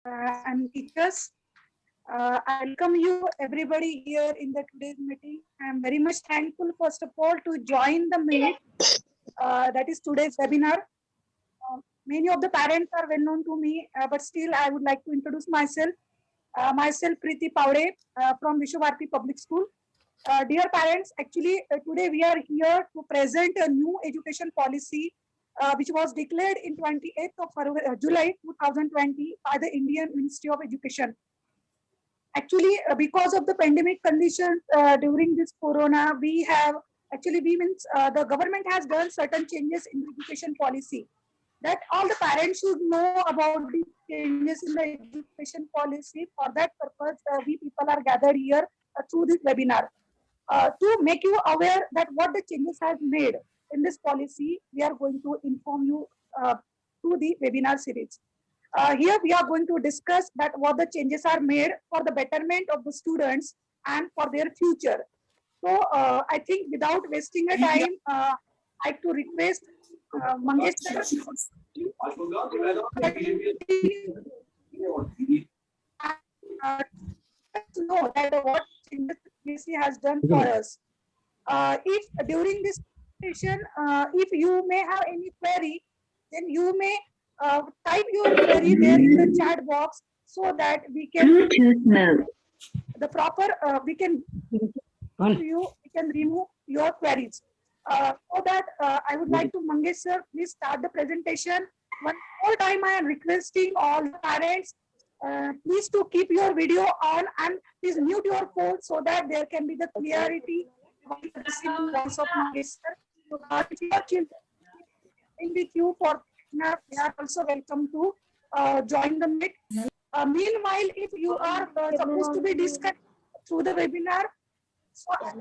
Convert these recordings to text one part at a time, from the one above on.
and teachers. I welcome you everybody here in the today's meeting. I am very much thankful first of all to join the meet that is today's webinar. Many of the parents are well known to me, but still I would like to introduce myself. Myself Preeti Paude from Vishwabharati Public School. Dear parents, actually today we are here to present a new education policy which was declared in 28th of July 2020 by the Indian Ministry of Education. Actually, because of the pandemic conditions during this corona, we means the government has done certain changes in the education policy that all the parents should know about the changes in the education policy. For that purpose, we people are gathered here through this webinar to make you aware that what the changes have made in this policy. We are going to inform you uh, through the webinar series. Here we are going to discuss that what the changes are made for the betterment of the students and for their future. So I think without wasting a time, I like to request Mangesh sir uh, let us know that what changes the policy has done for us. If during this presentation, if you may have any query, then you may type your query there in the chat box so that we can the proper we can we can remove your queries. So that I would like to Mangesh sir, please start the presentation. One more time, I am requesting all the parents, please to keep your video on and please mute your phone so that there can be the clarity while receiving the voice of Mangesh sir. If your children in with you for webinar, they are also welcome to join the meet. Meanwhile, if you are supposed to be discussed through the webinar, so of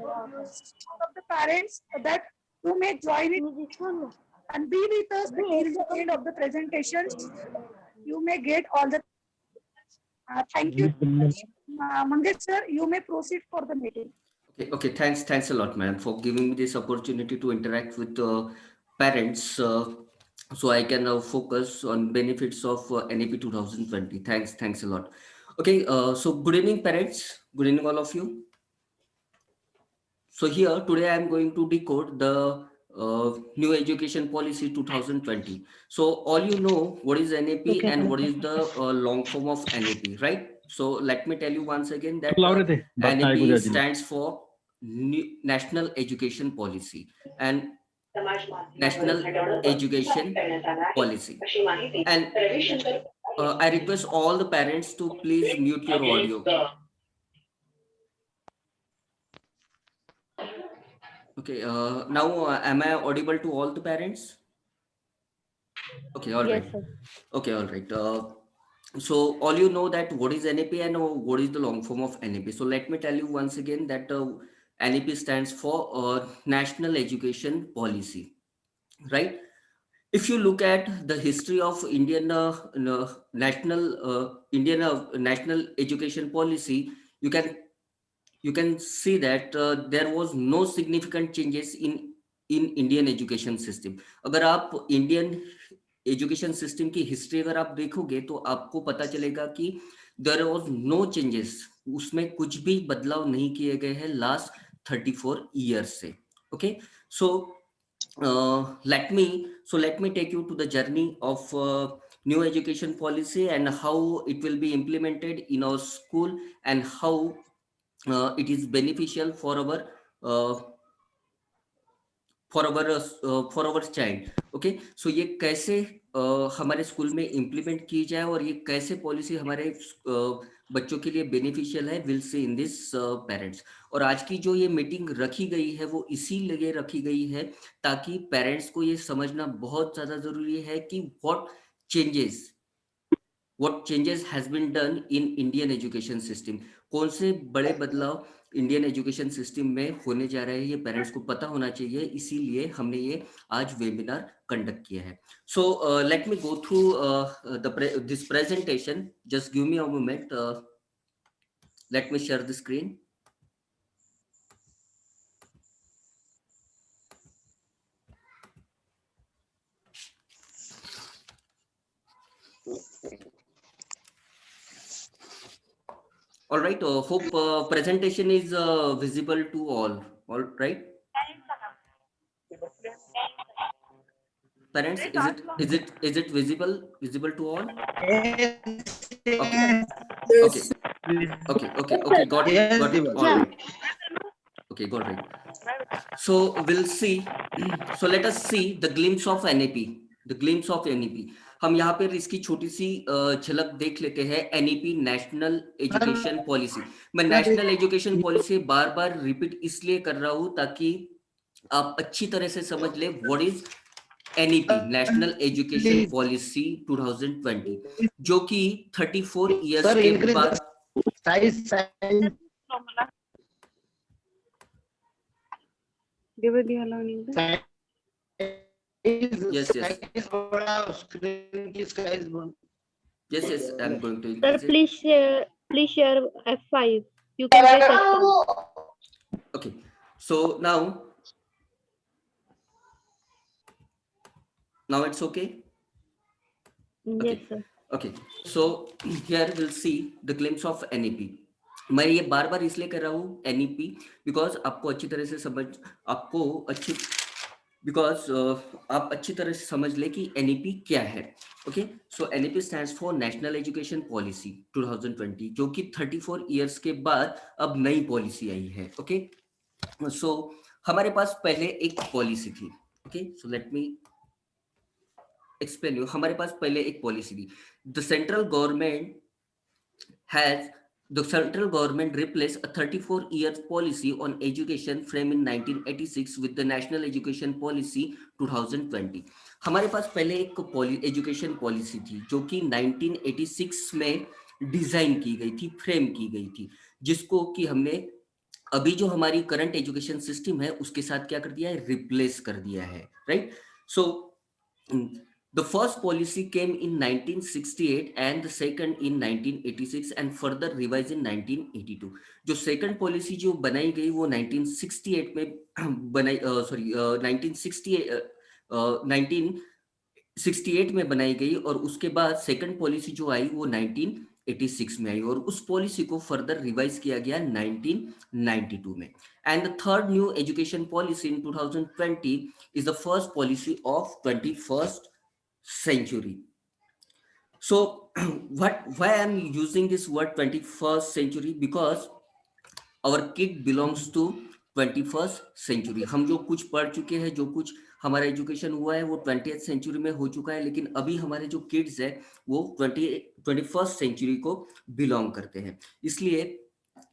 the parents that you may join it and be with us till the end of the presentation. You may get all the. Thank you. Mangesh sir, you may proceed for the meeting. Okay. Thanks a lot, ma'am, for giving me this opportunity to interact with parents, so I can focus on benefits of NAP 2020. Thanks a lot. Okay, so good evening, parents. Good evening, all of you. So here today I am going to decode the new education policy 2020. So all you know what is NAP and what is the long form of NAP, right? So let me tell you once again that NAP stands for National Education Policy and National Education Policy. And I request all the parents to please mute your audio. Okay, now am I audible to all the parents? Okay, all right. Yes, sir. Okay, all right. So all you know that what is NAP and what is the long form of NAP. So let me tell you once again that NAP stands for National Education Policy, right? If you look at the history of Indian national education policy, you can you can see that there was no significant changes in Indian education system. अगर आप Indian education system की history अगर आप देखोगे तो आपको पता चलेगा कि देयर वाज नो चेंजेस, उसमें कुछ भी बदलाव नहीं किए गए हैं लास्ट 34 ईयर्स से. Okay, so let me take you to the journey of new education policy and how it will be implemented in our school and how it is beneficial uh, for our child. Okay, so ये कैसे हमारे school में implement की जाए और ये कैसे policy हमारे बच्चों के लिए बेनिफिशियल है, will see in this parents. और आज की जो ये मीटिंग रखी गई है वो इसीलिए रखी गई है ताकि पेरेंट्स को ये समझना बहुत ज़्यादा ज़रूरी है कि what changes has been done in Indian education system. कौन से बड़े बदलाव इंडियन एजुकेशन सिस्टम में होने जा रहे हैं, ये पेरेंट्स को पता होना चाहिए. इसीलिए हमने ये आज वेबिनार कंडक्ट किया है. सो let me go through this presentation. Just give me a moment. Let me share the screen. All right. Hope presentation is visible to all. All right. Parents, is it visible to all? Okay. Okay. Yes. Okay. Got it. All right. Okay. Got right. So we'll see. So let us see the glimpse of NAP. The glimpse of NEP. हम यहाँ पे इसकी छोटी सी झलक देख लेते हैं NEP national education policy. मैं नेशनल एजुकेशन पॉलिसी बार बार रिपीट इसलिए कर रहा हूँ ताकि आप अच्छी तरह से समझ ले what is NEP national education policy 2020 जो कि 34 इयर्स के बाद yes I'm going to Sir, increase it. please share F5. You can take F5. Okay, so now it's okay. Yes, sir. Okay, so here we'll see the glimpse of NEP. मैं ये बार बार इसलिए कर रहा हूँ NEP because आपको अच्छी तरह से आप अच्छी तरह से समझ ले कि NEP क्या है. Okay, so NEP stands for national education policy 2020 जो कि 34 इयर्स के बाद अब नई पॉलिसी आई है. ओके, सो हमारे पास पहले एक पॉलिसी थी. Okay, so let me explain you. हमारे पास पहले एक पॉलिसी थी. The central government replaced a 34 years policy on education framed in 1986 with the National Education Policy 2020. हमारे पास पहले एक एजुकेशन पॉलिसी थी जो कि 1986 में डिजाइन की गई थी, फ्रेम की गई थी, जिसको कि हमने अभी जो हमारी करंट एजुकेशन सिस्टम है उसके साथ क्या कर दिया है, रिप्लेस कर दिया है. Right. So the first policy came in 1968 and the second in 1986 and further revised in 1982. जो second policy जो बनाई गई वो 1968 में बनाई 1968 में बनाई गई और उसके बाद second policy जो आई वो 1986 में आई और उस पॉलिसी को फर्दर रिवाइज किया गया 1992 में. And the third new education policy in 2020 is the first policy of 21st century. So why I'm using this word 21st century, because our kid belongs to 21st century. हम जो कुछ पढ़ चुके हैं, जो कुछ हमारा एजुकेशन हुआ है वो 20th सेंचुरी में हो चुका है, लेकिन अभी हमारे जो किड्स है वो 21st सेंचुरी को बिलोंग करते हैं. इसलिए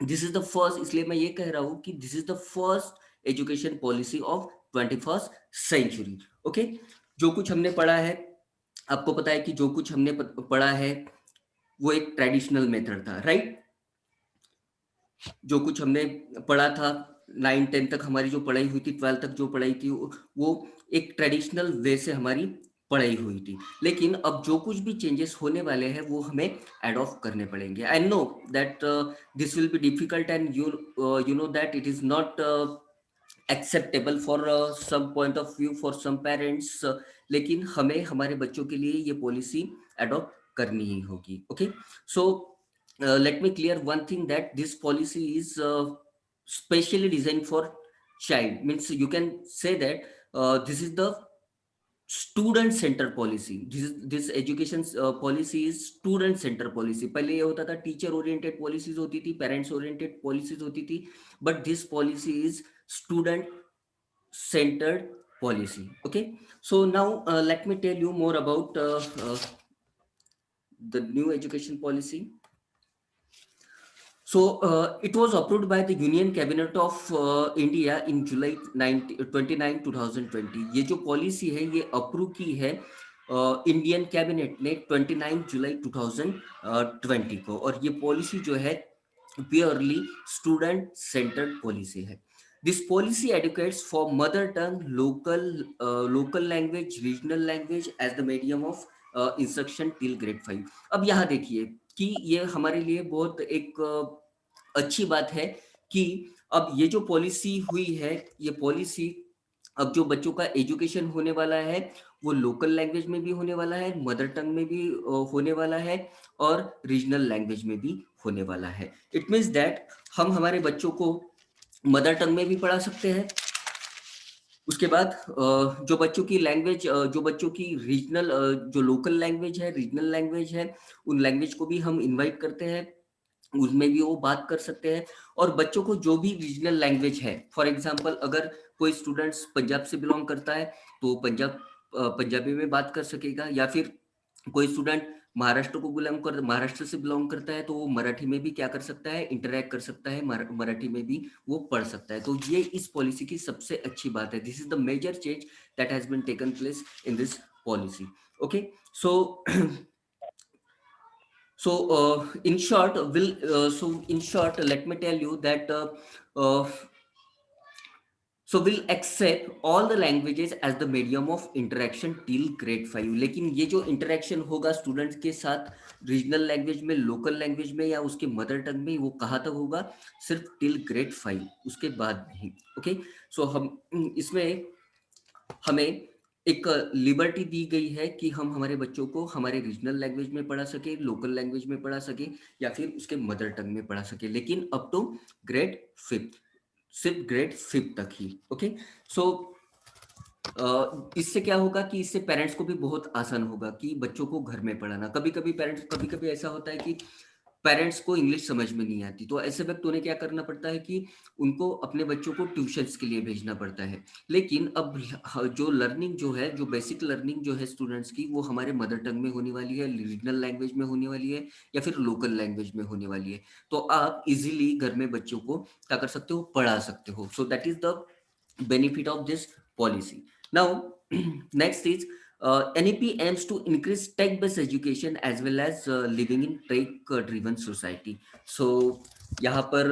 दिस इज द फर्स्ट, इसलिए मैं ये कह रहा हूँ कि this is the first education policy of 21st century. Okay, जो कुछ हमने पढ़ा है, आपको पता है कि जो कुछ हमने पढ़ा है वो एक ट्रेडिशनल मेथड था. राइट. जो कुछ हमने पढ़ा था 9-10 तक हमारी जो पढ़ाई हुई थी, 12 तक जो पढ़ाई थी वो एक ट्रेडिशनल वे से हमारी पढ़ाई हुई थी. लेकिन अब जो कुछ भी चेंजेस होने वाले हैं वो हमें एडॉप्ट करने पड़ेंगे. I know that this will be difficult and you know that it is not acceptable for some point of view for some parents, लेकिन हमें हमारे बच्चों के लिए ये पॉलिसी अडॉप्ट करनी ही होगी. Okay, so let me clear one thing, that this policy is specially designed for child. Means you can say that this is the student centre policy. This education policy is student centre policy. पहले ये होता था teacher oriented policies होती थी, parents oriented policies होती थी, but this policy is student centered policy. Okay, so now let me tell you more about the new education policy. So it was approved by the Union Cabinet of India in July 29, 2020. ये जो policy है ये approve की है Indian cabinet ने 29 जुलाई 2020 को, और ये पॉलिसी जो है प्योरली स्टूडेंट सेंटर्ड पॉलिसी है. This policy educates for mother tongue, local language, regional language as the medium of instruction till grade 5. अब यहाँ देखिए कि ये हमारे लिए बहुत एक अच्छी बात है कि अब ये जो पॉलिसी हुई है, ये पॉलिसी अब जो बच्चों का एजुकेशन होने वाला है वो लोकल लैंग्वेज में भी होने वाला है, मदर टंग में भी होने वाला है और रीजनल लैंग्वेज में भी होने वाला है। इट मीन्स दैट हम हमारे बच्चों को मदर टंग में भी पढ़ा सकते हैं। उसके बाद जो बच्चों की लैंग्वेज, जो बच्चों की रीजनल, जो लोकल लैंग्वेज है, रीजनल लैंग्वेज है, उन लैंग्वेज को भी हम इनवाइट करते हैं, उसमें भी वो बात कर सकते हैं। और बच्चों को जो भी रीजनल लैंग्वेज है, फॉर एग्जांपल अगर कोई स्टूडेंट्स पंजाब से बिलोंग करता है तो पंजाबी में बात कर सकेगा, या फिर कोई स्टूडेंट महाराष्ट्र से बिलोंग करता है तो वो मराठी में भी क्या कर सकता है, इंटरेक्ट कर सकता है, मराठी में भी वो पढ़ सकता है। तो ये इस पॉलिसी की सबसे अच्छी बात है। This is the major change that has been taken place in this policy. Okay, so in short, let me tell you that uh, we'll accept all the languages as the medium of interaction till grade 5। लेकिन ये जो interaction होगा students के साथ regional language में, local language में या उसके मदर टंग में, वो कहाँ तक होगा, सिर्फ टिल ग्रेड 5, उसके बाद नहीं। ओके, सो हम इसमें हमें एक लिबर्टी दी गई है कि हम हमारे बच्चों को हमारे रीजनल लैंग्वेज में पढ़ा सके, लोकल लैंग्वेज में पढ़ा सके या फिर उसके मदर टंग में पढ़ा सके, लेकिन अप टू ग्रेड 5, सिर्फ ग्रेड 5 तक ही। ओके, सो इससे क्या होगा कि इससे पेरेंट्स को भी बहुत आसान होगा कि बच्चों को घर में पढ़ाना। कभी कभी ऐसा होता है कि पेरेंट्स को इंग्लिश समझ में नहीं आती, तो ऐसे वक्त उन्हें क्या करना पड़ता है कि उनको अपने बच्चों को ट्यूशंस के लिए भेजना पड़ता है। लेकिन अब जो लर्निंग जो है, जो बेसिक लर्निंग जो है स्टूडेंट्स की, वो हमारे मदर टंग में होने वाली है, रीजनल लैंग्वेज में होने वाली है या फिर लोकल लैंग्वेज में होने वाली है। तो आप इजीली घर में बच्चों को क्या कर सकते हो, पढ़ा सकते हो। So that is the benefit of this policy. Now next is NEP aims to increase tech-based education as well as living in tech-driven society. So यहाँ पर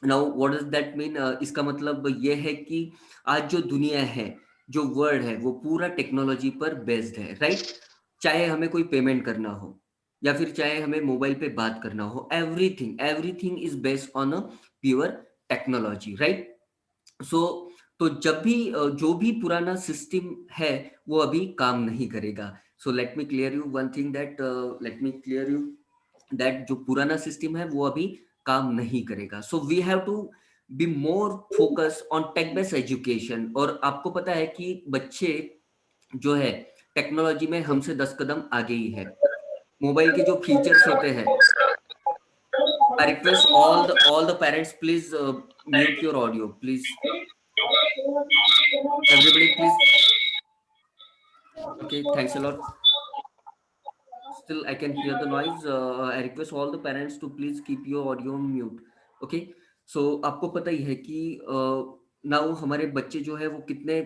now what does that mean? इसका मतलब ये है कि आज जो दुनिया है, जो वर्ल्ड है, वो पूरा टेक्नोलॉजी पर बेस्ड है, राइट? चाहे हमें कोई पेमेंट करना हो या फिर चाहे हमें मोबाइल पे बात करना हो, everything is based on a pure technology, right? So तो जब भी जो भी पुराना सिस्टम है वो अभी काम नहीं करेगा। So let me clear you one thing that जो पुराना सिस्टम है वो अभी काम नहीं करेगा। So we have to be more focus on tech based education. और आपको पता है कि बच्चे जो है टेक्नोलॉजी में हमसे 10 कदम आगे ही है। मोबाइल के जो फीचर्स होते हैं, I request all the parents, please mute your audio, please. Everybody, please. Okay, thanks a lot. Still, I can hear the noise. I request all the parents to please keep your audio on mute. Okay. So आपको पता ही है कि now हमारे बच्चे जो है वो कितने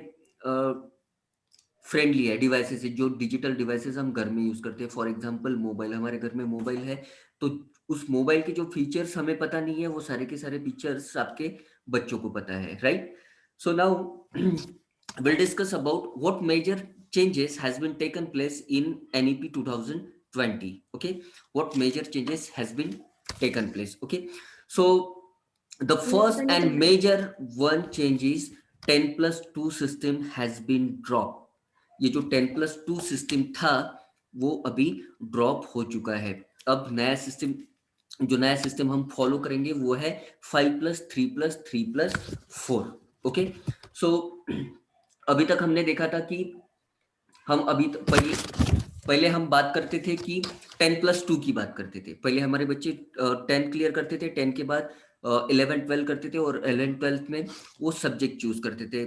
फ्रेंडली है डिवाइसेस से, जो डिजिटल डिवाइसेस हम घर में यूज करते हैं। फॉर एग्जांपल मोबाइल, हमारे घर में मोबाइल है तो उस मोबाइल के जो फीचर्स हमें पता नहीं है, वो सारे के सारे फीचर्स आपके बच्चों को पता है, right? So now we'll discuss about what major changes has been taken place in NEP 2020. Okay, what major changes has been taken place? Okay, so the first and major one change is 10+2 system has been dropped. ये जो 10+2 system था वो अभी drop हो चुका है। अब नया सिस्टम हम फॉलो करेंगे वो है 5+3+3+4। ओके, सो अभी तक हमने देखा था कि हम पहले हम बात करते थे कि 10+2 की बात करते थे। पहले हमारे बच्चे 10 क्लियर करते थे, 10 के बाद 11-12 करते थे और 11-12 में वो सब्जेक्ट चूज करते थे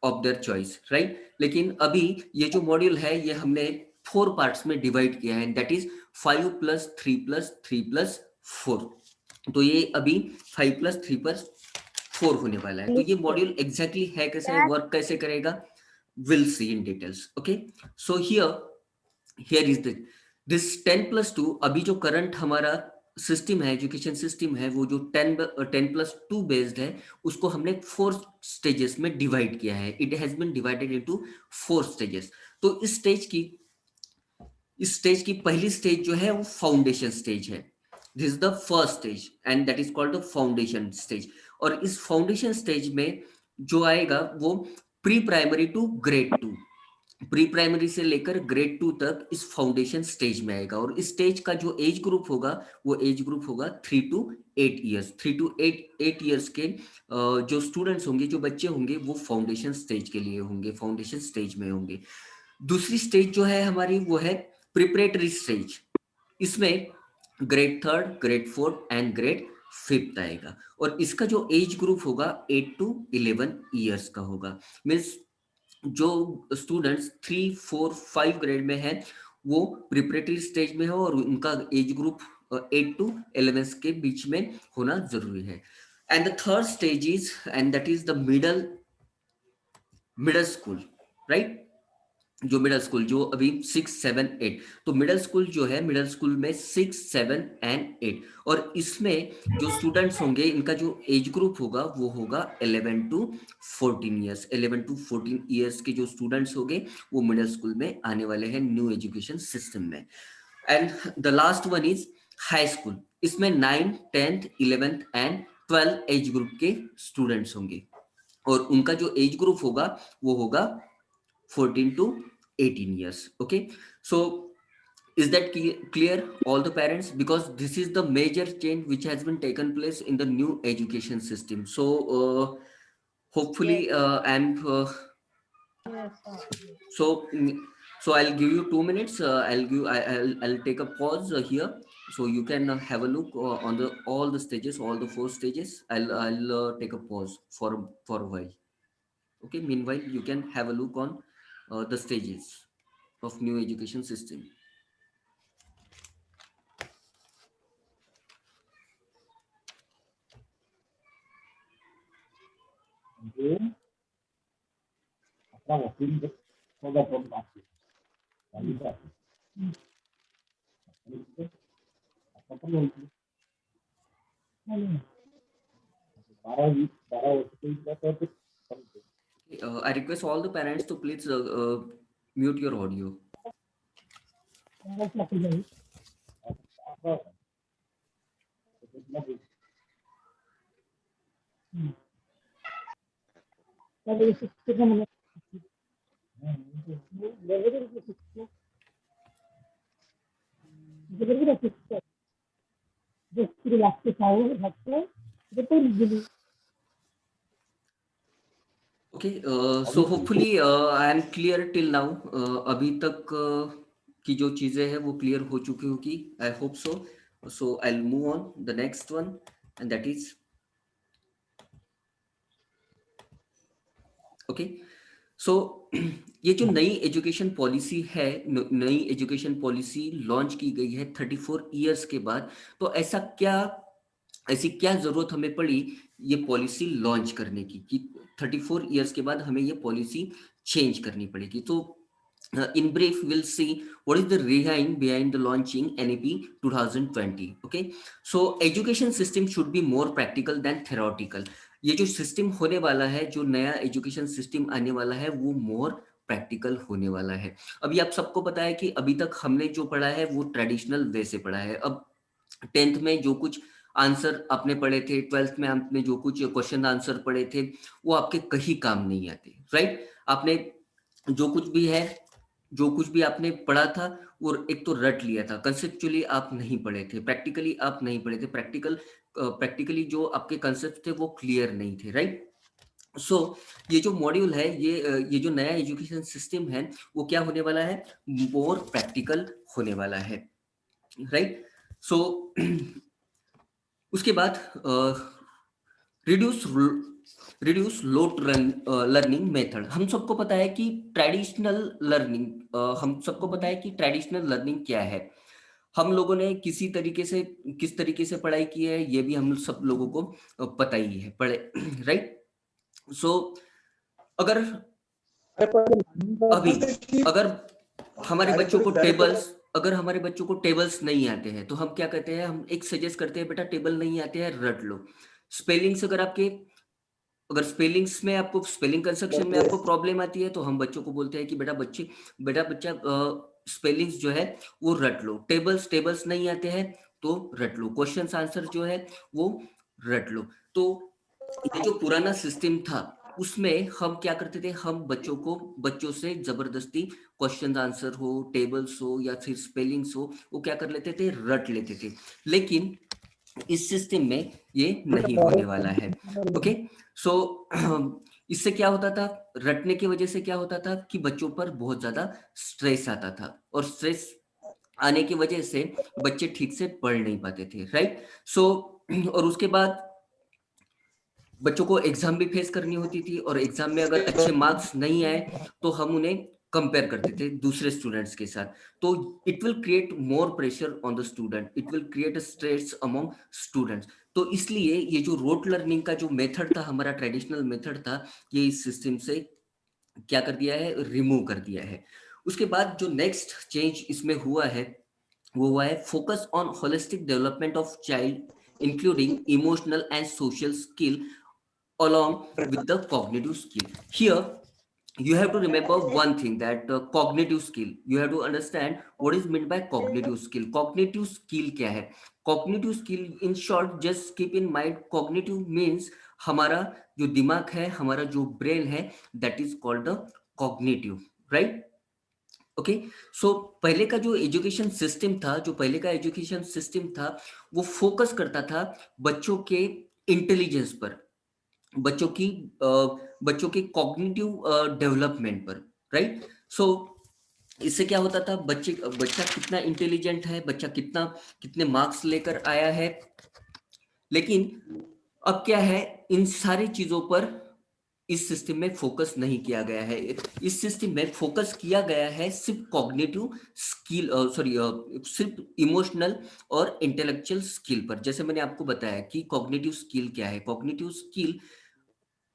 ऑफ देयर चॉइस, राइट? लेकिन अभी ये जो मॉड्यूल है ये हमने 4 पार्ट्स में डिवाइड किया है, दैट इज 5+3+3+4। तो ये अभी 5+3+4 होने वाला है। तो ये मॉड्यूल एग्जैक्टली है कैसे, वर्क कैसे करेगा, we'll see in details. Okay, so here is this 10+2। अभी जो करंट हमारा सिस्टम है, एजुकेशन सिस्टम है, वो जो 10+2 बेस्ड है, उसको हमने 4 स्टेजेस में डिवाइड किया है। It has been divided into 4 stages. तो इस स्टेज की पहली स्टेज जो है वो फाउंडेशन स्टेज है। This is the first stage and that is called the foundation stage. और इस फाउंडेशन स्टेज में जो आएगा वो pre primary to grade 2। Pre primary से लेकर ग्रेड 2 तक इस फाउंडेशन स्टेज में आएगा, और इस स्टेज का जो एज ग्रुप होगा वो एज ग्रुप होगा 3 to 8 ईयर्स। 3 to 8 ईयर्स के जो स्टूडेंट्स होंगे, जो बच्चे होंगे, वो फाउंडेशन स्टेज के लिए होंगे, फाउंडेशन स्टेज में होंगे। दूसरी स्टेज जो है हमारी वो है प्रिपरेटरी स्टेज। इसमें ग्रेड 3, ग्रेड 4 एंड ग्रेड 5 आएगा, और इसका जो एज ग्रुप होगा 8 to 11 ईयर्स का होगा। मीन्स जो स्टूडेंट्स 3, 4, 5 ग्रेड में है वो प्रिपरेटरी स्टेज में हो, और उनका एज ग्रुप 8 to 11 के बीच में होना जरूरी है। And the third stage is, and that is the middle school, right? जो मिडिल स्कूल, जो अभी 6, 7, 8, तो मिडिल स्कूल जो है, मिडिल स्कूल में 6, 7 एंड 8, और इसमें जो स्टूडेंट्स होंगे इनका जो एज ग्रुप होगा वो होगा 11 to 14 ईयर्स। 11 to 14 ईयर्स के जो स्टूडेंट्स होंगे वो मिडिल स्कूल में आने वाले हैं न्यू एजुकेशन सिस्टम में। And the last one is high school. इसमें 9, 10th, 11th and 12 age group के स्टूडेंट्स होंगे, और उनका जो एज ग्रुप होगा वो होगा 14 to 18 years. Okay, so is that clear, all the parents? Because this is the major change which has been taken place in the new education system. So hopefully and so so I'll give you 2 minutes. I'll take a pause here, so you can have a look on the all the stages, all the 4 stages. I'll take a pause for a while. Okay, meanwhile you can have a look on the stages of new education system. I request all the parents to please mute your audio. Okay, so hopefully I am clear till now. अभी तक की जो चीजें हैं वो clear हो चुकी होगी, I hope so. So I'll move on the next one, and that is okay. So ये जो नई एजुकेशन पॉलिसी है, नई एजुकेशन पॉलिसी लॉन्च की गई है 34 इयर्स के बाद, तो ऐसी क्या जरूरत हमें पड़ी ये पॉलिसी लॉन्च करने की कि 34 इयर्स के बाद हमें ये पॉलिसी चेंज करनी पड़ेगी? तो in brief we'll see what is the reason behind the launching NEP 2020. Okay, so education system should be more practical than theoretical. ये जो सिस्टम होने वाला है, जो नया एजुकेशन सिस्टम आने वाला है, वो मोर प्रैक्टिकल होने वाला है। अभी आप सबको पता है कि अभी तक हमने जो पढ़ा है वो ट्रेडिशनल वे से पढ़ा है। अब 10th में जो कुछ आंसर आपने पढ़े थे, 12th में आपने जो कुछ क्वेश्चन आंसर पढ़े थे, वो आपके कहीं काम नहीं आते, राइट? आपने जो कुछ भी आपने पढ़ा था वो एक तो रट लिया था, कंसेप्चुअली आप नहीं पढ़े थे, प्रैक्टिकली आप नहीं पढ़े थे, प्रैक्टिकली जो आपके कंसेप्ट थे वो क्लियर नहीं थे, राइट? सो ये जो मॉड्यूल है, ये जो नया एजुकेशन सिस्टम है वो क्या होने वाला है? मोर प्रैक्टिकल होने वाला है, राइट? सो उसके बाद रिड्यूस लोड लर्निंग मेथड। हम सबको पता है कि ट्रेडिशनल लर्निंग क्या है। हम लोगों ने किस तरीके से पढ़ाई की है ये भी हम सब लोगों को पता ही है, पढ़े, राइट? सो अगर हमारे बच्चों को टेबल्स नहीं आते हैं तो हम क्या कहते हैं? हम एक सजेस्ट करते हैं, बेटा टेबल नहीं आते हैं, रट लो। स्पेलिंग्स अगर स्पेलिंग्स में आपको स्पेलिंग कंस्ट्रक्शन में आपको प्रॉब्लम आती है तो हम बच्चों को बोलते हैं कि बच्चा स्पेलिंग्स जो है वो रट लो। टेबल्स नहीं आते हैं तो रट लो। क्वेश्चंस आंसर जो है वो रट लो। तो ये जो पुराना सिस्टम था उसमें हम क्या करते थे, हम बच्चों से जबरदस्ती क्वेश्चन आंसर हो, टेबल्स हो या फिर स्पेलिंग्स हो, वो क्या कर लेते थे, रट लेते थे। लेकिन इस सिस्टम में ये नहीं होने वाला है। ओके, सो इससे क्या होता था, रटने की वजह से क्या होता था कि बच्चों पर बहुत ज्यादा स्ट्रेस आता था, और स्ट्रेस आने की वजह से बच्चे ठीक से पढ़ नहीं पाते थे, राइट। सो और उसके बाद बच्चों को एग्जाम भी फेस करनी होती थी, और एग्जाम में अगर अच्छे मार्क्स नहीं आए तो हम उन्हें कंपेयर करते थे दूसरे स्टूडेंट्स के साथ। तो it will create more pressure on the student, it will create stress among students. तो इसलिए ये जो रोट लर्निंग का जो मेथड था, हमारा ट्रेडिशनल मेथड था, ये इस सिस्टम से क्या कर दिया है, रिमूव कर दिया है। उसके बाद जो नेक्स्ट चेंज इसमें हुआ है, वो हुआ है focus on holistic development of child including emotional and social skill along with the cognitive skill. Here you have to remember one thing, that cognitive skill, you have to understand what is meant by cognitive skill. Cognitive skill क्या है? Cognitive skill in short, just keep in mind, cognitive means हमारा जो दिमाग है, हमारा जो brain है, that is called the cognitive, right? Okay, so पहले का जो एजुकेशन सिस्टम था, जो पहले का एजुकेशन सिस्टम था, वो फोकस करता था बच्चों के इंटेलिजेंस पर, बच्चों की बच्चों के कॉग्निटिव डेवलपमेंट पर, राइट। सो इससे क्या होता था, बच्चा कितना इंटेलिजेंट है, बच्चा कितने मार्क्स लेकर आया है। लेकिन अब क्या है, इन सारी चीजों पर इस सिस्टम में फोकस नहीं किया गया है। इस सिस्टम में फोकस किया गया है सिर्फ कॉग्निटिव स्किल, सिर्फ इमोशनल और इंटेलेक्चुअल स्किल पर। जैसे मैंने आपको बताया कि कॉग्निटिव स्किल क्या है।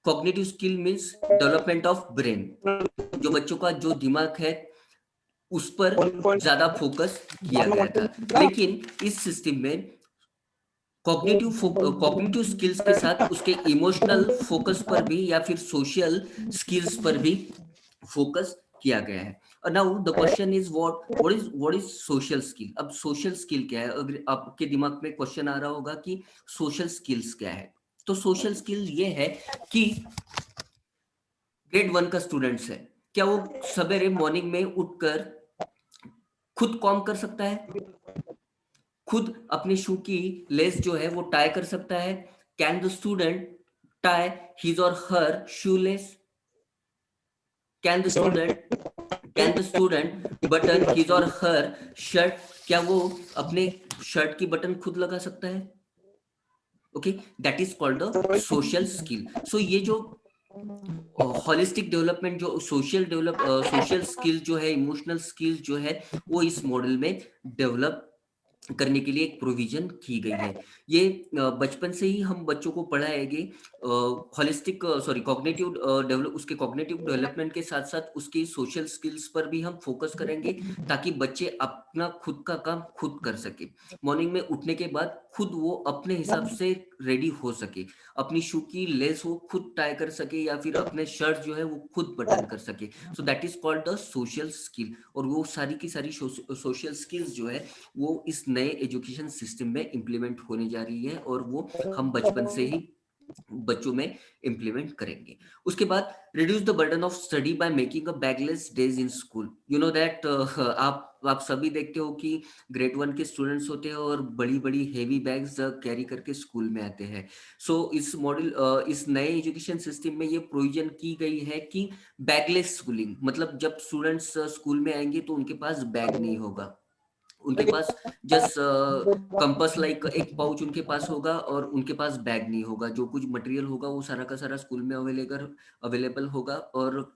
Cognitive skill means development of brain, जो बच्चों का जो दिमाग है उस पर ज्यादा फोकस किया गया था। लेकिन इस सिस्टम में कॉग्निटिव स्किल्स के साथ उसके इमोशनल फोकस पर भी या फिर सोशल स्किल्स पर भी फोकस किया गया है। Now the question is what is social skill. अब सोशल स्किल क्या है? अगर आपके दिमाग में क्वेश्चन आ रहा होगा कि सोशल स्किल्स क्या है, तो सोशल स्किल ये है कि ग्रेड 1 का स्टूडेंट्स है, क्या वो सवेरे मॉर्निंग में उठकर खुद कॉम कर सकता है? खुद अपने शू की लेस जो है वो टाई कर सकता है? Can the student tie his or her shoelace? Can the student button his or her shirt? क्या वो अपने शर्ट की बटन खुद लगा सकता है? Okay, that is called the social skill. So ये जो होलिस्टिक डेवलपमेंट, जो सोशल स्किल जो है, इमोशनल स्किल जो है, वो इस मॉडल में डेवलप करने के लिए एक प्रोविजन की गई है। ये बचपन से ही हम बच्चों को पढ़ाएंगे होलिस्टिक कॉग्निटिव डेवलप, उसके कॉग्निटिव डेवलपमेंट के साथ साथ उसकी सोशल स्किल्स पर भी हम फोकस करेंगे, ताकि बच्चे अपना खुद का काम खुद कर सके। मॉर्निंग में उठने के बाद खुद वो अपने हिसाब से रेडी हो सके, अपनी शू की लेस वो खुद टाई कर सके, या फिर अपने शर्ट जो है वो खुद बटन कर सके। So that is called the social skill. और वो सारी की सारी सोशल स्किल्स जो है वो इस नए एजुकेशन सिस्टम में इंप्लीमेंट होने जा रही है, और वो हम बचपन से ही बच्चों में इंप्लीमेंट करेंगे। उसके बाद reduce the burden of study by making a bagless days in school. You know that आप सभी देखते हो कि ग्रेड 1 के स्टूडेंट्स होते हैं और बड़ी बड़ी हेवी बैग्स कैरी करके स्कूल में आते हैं। सो इस नए एजुकेशन सिस्टम में ये प्रोविजन की गई है कि बैगलेस स्कूलिंग, मतलब जब स्टूडेंट्स स्कूल में आएंगे तो उनके पास बैग नहीं होगा, उनके पास जस्ट कंपास लाइक एक पाउच उनके पास होगा, और उनके पास बैग नहीं होगा। जो कुछ मटेरियल होगा वो सारा का सारा स्कूल में अवेलेबल होगा, और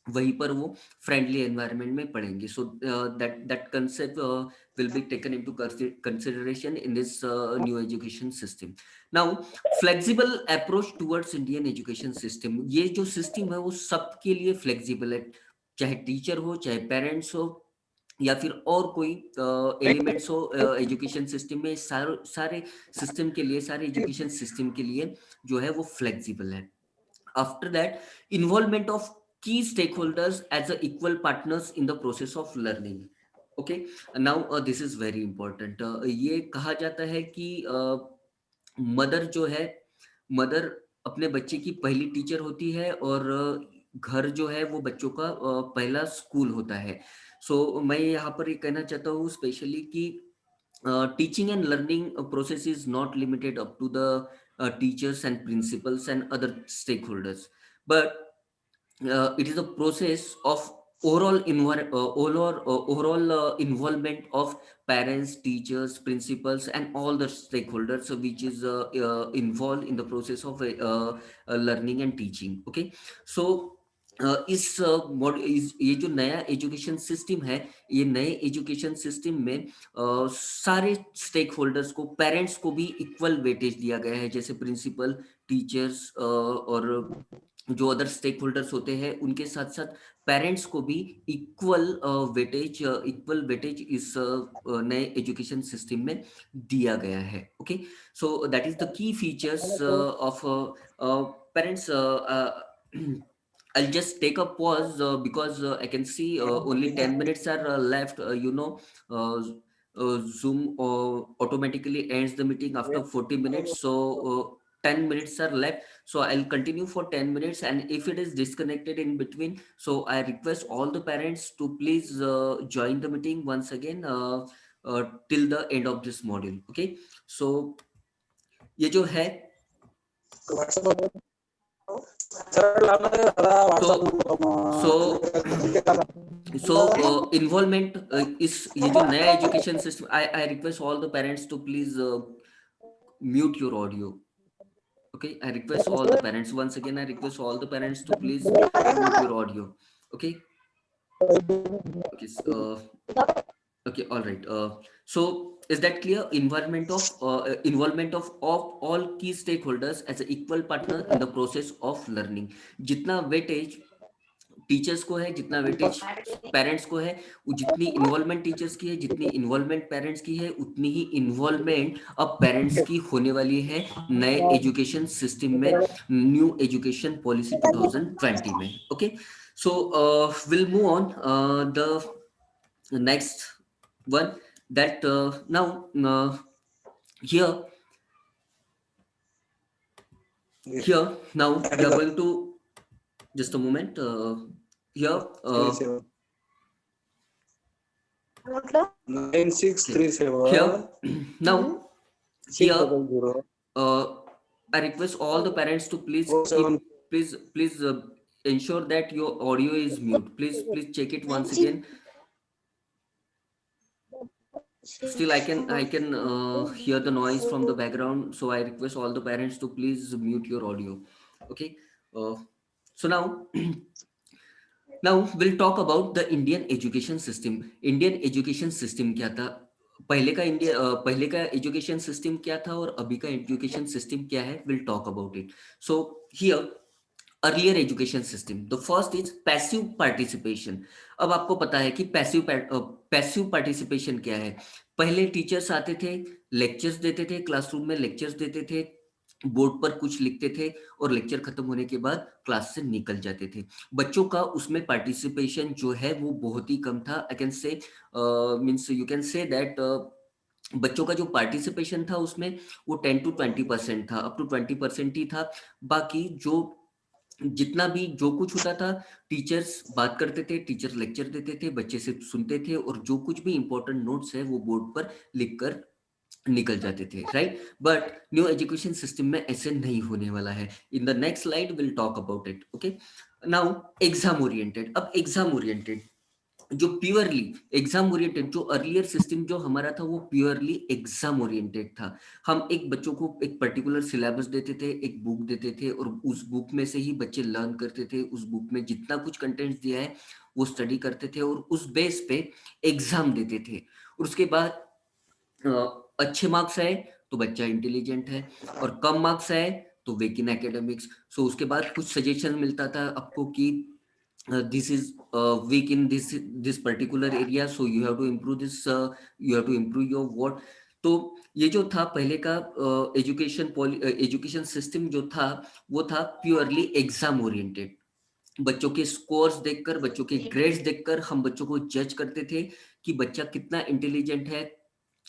वहीं पर वो फ्रेंडली एनवायरनमेंट में पढ़ेंगे। So that concept will be taken into consideration in this new education system. Now flexible approach towards Indian education system. ये जो सिस्टम है वो सबके लिए फ्लेक्सिबल है, चाहे टीचर हो, चाहे पेरेंट्स हो, या फिर और कोई एलिमेंट्स हो एजुकेशन सिस्टम में। सारे सिस्टम के लिए, सारे एजुकेशन सिस्टम के लिए जो है वो फ्लेक्सिबल है। After that, involvement of key stake holders as a equal partners in the process of learning. Okay, now this is very important. ये कहा जाता है कि मदर जो है, मदर अपने बच्चे की पहली टीचर होती है और घर जो है वो बच्चों का पहला स्कूल होता है। सो मैं यहाँ पर ये कहना चाहता हूँ स्पेशली कि teaching and learning process is not limited up to the teachers and principals and other stakeholders, but it is a process of overall involvement of parents, teachers, principals, and all the stakeholders which is involved in the process of learning and teaching. Okay, so ये जो नया education system है, ये नए education system में सारे stake holders को, parents को भी इक्वल वेटेज दिया गया है, जैसे प्रिंसिपल, टीचर्स और जो अदर स्टेक होल्डर्स होते हैं उनके साथ साथ पेरेंट्स को भी इक्वल वेटेज इस नए एजुकेशन सिस्टम में दिया गया है. Okay, so that is the key features of parents. I'll just take a pause because I can see only 10 minutes are left. Zoom automatically ends the meeting after 40 minutes. So 10 minutes are left. So I'll continue for 10 minutes. And if it is disconnected in between, so I request all the parents to please join the meeting once again till the end of this module. Okay. So ये जो है involvement इस ये जो नया education system, I request all the parents to please mute your audio. Okay, I request all the parents once again. I request all the parents to please mute your audio. Okay. Okay. All right. So is that clear? Involvement of all key stakeholders as an equal partner in the process of learning. जितना weightage teachers को है, जितना weightage parents को है, जितनी involvement teachers की है, जितनी इन्वॉल्वमेंट पेरेंट्स की है, उतनी ही इन्वॉल्वमेंट अब पेरेंट्स की होने वाली है नए एजुकेशन सिस्टम में, न्यू एजुकेशन पॉलिसी 2020 में. Okay, so will move on the next one that now here now we are going to just a moment here 9637 here now here I request all the parents to please ensure that your audio is mute. Please check it once again. Still I can hear the noise from the background, so I request all the parents to please mute your audio. Okay, so now we'll talk about the Indian education system. Indian education system क्या था, पहले का education system क्या था और अभी का education system क्या है, we'll talk about it. So here earlier education system, the first is passive participation. अब आपको पता है कि पैसिव पार्टिसिपेशन क्या है. पहले टीचर्स आते थे, लेक्चर्स देते थे, क्लासरूम में लेक्चर्स देते थे, बोर्ड पर कुछ लिखते थे और लेक्चर खत्म होने के बाद क्लास से निकल जाते थे. बच्चों का उसमें पार्टिसिपेशन जो है वो बहुत ही कम था. I can say means you can say that बच्चों का जो पार्टिसिपेशन था उसमें वो 10 to 20% था, अप टू 20% ही था. बाकी जितना भी जो कुछ होता था, टीचर्स बात करते थे, टीचर लेक्चर देते थे, बच्चे से सुनते थे और जो कुछ भी इंपॉर्टेंट नोट्स है वो बोर्ड पर लिखकर निकल जाते थे, right. But new education system में ऐसे नहीं होने वाला है. In the next slide will talk about it. Okay, now exam oriented. अब एग्जाम ओरिएंटेड जो प्योरली एग्जाम ओरिएंटेड, जो अर्लियर सिस्टम जो हमारा था वो प्योरली एग्जाम ओरिएंटेड था. हम एक बच्चों को एक पर्टिकुलर सिलेबस देते थे, एक बुक देते थे और उस बुक में से ही बच्चे लर्न करते थे. उस बुक में जितना कुछ कंटेंट्स दिया है वो स्टडी करते थे और उस बेस पे एग्जाम देते थे. और उसके बाद अच्छे मार्क्स आए तो बच्चा इंटेलिजेंट है और कम मार्क्स आए तो वीक इन एकेडमिक्स. सो उसके बाद कुछ सजेशन मिलता था आपको कि this is weak in this particular area, so you have to improve this, you have to improve your what. तो ये जो था पहले का एजुकेशन सिस्टम जो था वो था प्योरली एग्जाम ओरिएंटेड. बच्चों के स्कोर्स देखकर, बच्चों के ग्रेड्स देखकर हम बच्चों को जज करते थे कि बच्चा कितना इंटेलिजेंट है,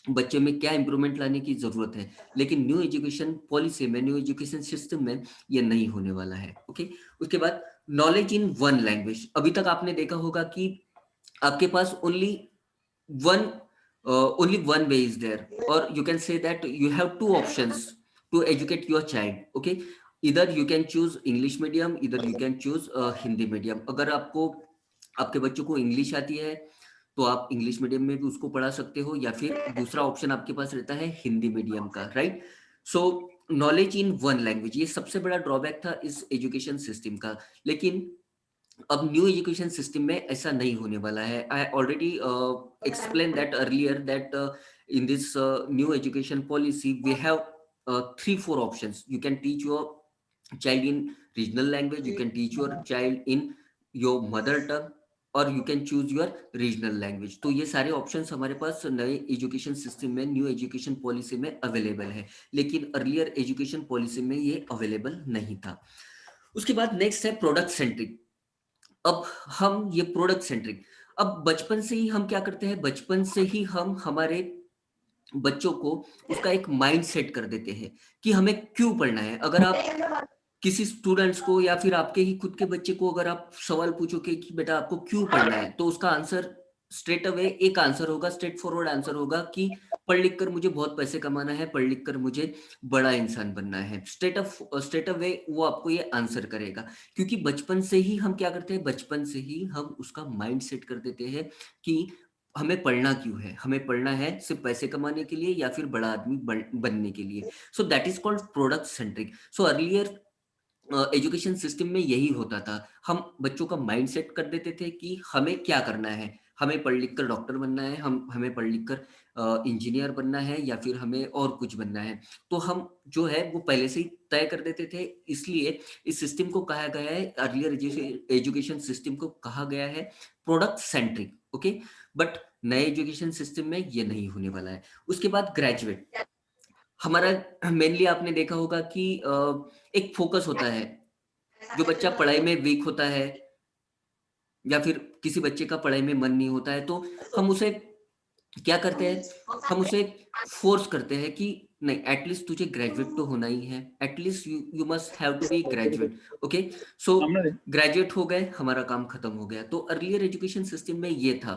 बच्चे में क्या इंप्रूवमेंट लाने की जरूरत है, लेकिन न्यू एजुकेशन पॉलिसी में, न्यू एजुकेशन सिस्टम में ये नहीं होने वाला है। ओके, उसके बाद नॉलेज इन वन लैंग्वेज। अभी तक आपने देखा होगा कि आपके पास one only one way is there, or you can say that you have two options to educate your child. Okay, either you can choose English medium, either you can choose Hindi medium. अगर आपको आपके बच्चों को English आती है तो आप English medium में भी उसको पढ़ा सकते हो, या फिर दूसरा ऑप्शन आपके पास रहता है हिंदी मीडियम का, right. So knowledge in one language, ये सबसे बड़ा ड्रॉबैक था इस एजुकेशन सिस्टम का। लेकिन अब न्यू एजुकेशन सिस्टम में ऐसा नहीं होने वाला है। I already explain that earlier that in this new education policy we have 3-4 options. You can teach your child in regional language, you can teach your child in your mother tongue, और you can choose your regional language. तो ये सारे options हमारे पास नए education system में, new education policy में available है, लेकिन अर्लियर एजुकेशन पॉलिसी में ये अवेलेबल नहीं था। उसके बाद नेक्स्ट है प्रोडक्ट सेंट्रिक। अब हम ये प्रोडक्ट सेंट्रिक, अब बचपन से ही हम क्या करते हैं, बचपन से ही हम हमारे बच्चों को उसका एक माइंड सेट कर देते हैं कि हमें क्यों पढ़ना है। अगर आप किसी स्टूडेंट्स को या फिर आपके ही खुद के बच्चे को अगर आप सवाल पूछोगे कि बेटा आपको क्यों पढ़ना है, तो उसका आंसर स्ट्रेट अवे एक आंसर होगा, स्ट्रेट फॉरवर्ड आंसर होगा कि पढ़ लिख कर मुझे बहुत पैसे कमाना है, पढ़ लिख कर मुझे बड़ा इंसान बनना है। स्ट्रेट अवे वो आपको ये आंसर करेगा, क्योंकि बचपन से ही हम क्या करते हैं, बचपन से ही हम उसका माइंड सेट कर देते हैं कि हमें पढ़ना क्यों है, हमें पढ़ना है सिर्फ पैसे कमाने के लिए या फिर बड़ा आदमी बनने के लिए। So that is called product centric. So earlier education system में यही होता था, हम बच्चों का माइंड सेट कर देते थे कि हमें क्या करना है, हमें पढ़ लिख कर डॉक्टर बनना है, हमें पढ़ लिख कर इंजीनियर बनना है, या फिर हमें और कुछ बनना है। तो हम जो है वो पहले से ही तय कर देते थे। इसलिए इस सिस्टम को कहा गया है, अर्लियर एजुकेशन सिस्टम को कहा गया है प्रोडक्ट सेंट्रिक। ओके, बट नए एजुकेशन सिस्टम में ये नहीं होने वाला है। उसके बाद ग्रेजुएट, हमारा मेनली आपने देखा होगा कि एक फोकस होता है। जो बच्चा पढ़ाई में वीक होता है या फिर किसी बच्चे का पढ़ाई में मन नहीं होता है, तो हम उसे क्या करते हैं, हम उसे फोर्स करते हैं कि नहीं, एटलीस्ट तुझे ग्रेजुएट तो होना ही है, at least you must have to be graduate. Okay, so graduate हो गए, हमारा काम खत्म हो गया। तो अर्लियर एजुकेशन सिस्टम में ये था,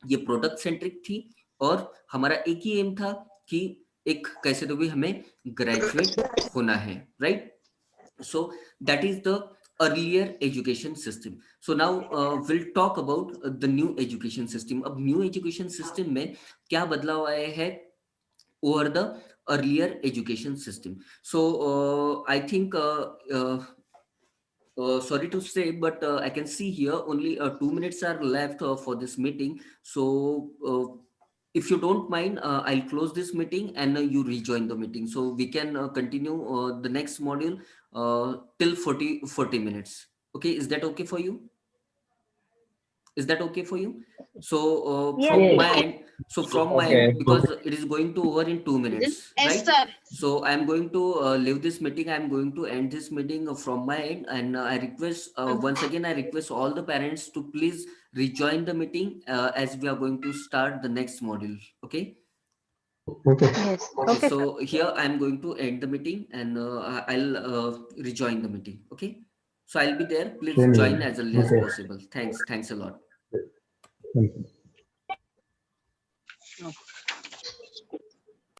ये प्रोडक्ट सेंट्रिक थी, और हमारा एक ही एम था कि एक कैसे तो भी हमें ग्रेजुएट होना है, right. So that is the earlier education system. So now we'll talk about the new education system. अब new education system में क्या बदलाव आए हैं over the earlier education system. So I think sorry to say, but I can see here only 2 minutes are left for this meeting. So if you don't mind, I'll close this meeting and you rejoin the meeting. So we can continue the next module till 40 minutes. Okay, is that okay for you? Is that okay for you? So from Yes. my end, because it is going to over in 2 minutes, right? So I'm going to leave this meeting. I'm going to end this meeting from my end, and I request once again, I request all the parents to please rejoin the meeting as we are going to start the next module. Okay. Okay. Yes. Okay. So here I'm going to end the meeting, and I'll rejoin the meeting. Okay. So I'll be there. Please Same join here. as early as Okay. possible. Thanks. Thanks a lot. Thank you.